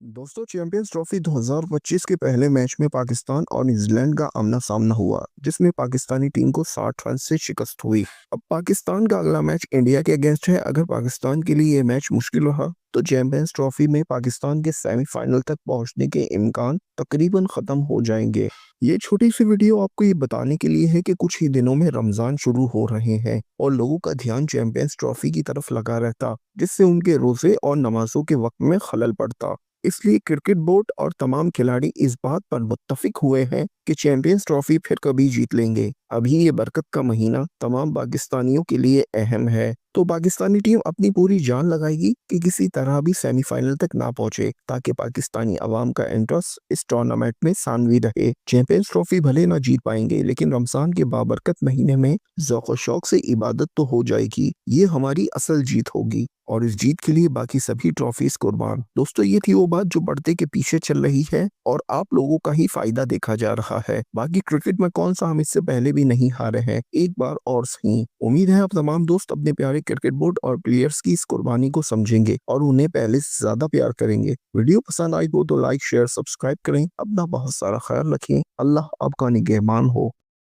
दोस्तों, champions trophy 2025 के पहले मैच में पाकिस्तान और न्यूजीलैंड का आमना-सामना हुआ, जिसमें पाकिस्तानी टीम को 60 रन से शिकस्त हुई। अब पाकिस्तान का अगला मैच इंडिया के अगेंस्ट है। अगर पाकिस्तान के लिए ये मैच मुश्किल रहा, तो चैंपियंस ट्रॉफी में पाकिस्तान के सेमीफाइनल तक पहुंचने के इम्कान तकरीबन खत्म हो जाएंगे। ये छोटी सी वीडियो आपको ये बताने के लिए है कि कुछ ही दिनों में रमजान शुरू हो रहे हैं और लोगों का ध्यान चैंपियंस ट्रॉफी की तरफ लगा रहता, जिससे उनके रोजे और नमाजों के वक्त में खलल पड़ता। इसलिए क्रिकेट बोर्ड और तमाम खिलाड़ी इस बात पर मुत्तफिक हुए हैं कि चैंपियंस ट्रॉफी फिर कभी जीत लेंगे। अभी ये बरकत का महीना तमाम पाकिस्तानियों के लिए अहम है, तो पाकिस्तानी टीम अपनी पूरी जान लगाएगी कि किसी तरह भी सेमीफाइनल तक ना पहुंचे, ताकि पाकिस्तानी अवाम का इंटरेस्ट इस टूर्नामेंट में सानवी रहे। चैंपियंस ट्रॉफी भले ना जीत पाएंगे, लेकिन रमजान के बाबरकत महीने में ज़ौक़ शौक से इबादत तो हो जाएगी। ये हमारी असल जीत होगी और इस जीत के लिए बाकी सभी ट्रॉफीज कुर्बान। दोस्तों, ये थी वो बात जो पर्दे के पीछे चल रही है और आप लोगों का ही फायदा देखा जा रहा है। बाकी क्रिकेट में कौन सा हम इससे पहले भी नहीं हारे हैं, एक बार और सही। उम्मीद है आप तमाम दोस्त अपने प्यारे क्रिकेट बोर्ड और प्लेयर्स की इस कुर्बानी को समझेंगे और उन्हें पहले से ज्यादा प्यार करेंगे। वीडियो पसंद आई हो तो लाइक शेयर सब्सक्राइब करें। अपना बहुत सारा ख्याल रखें। अल्लाह आपका निगहबान हो।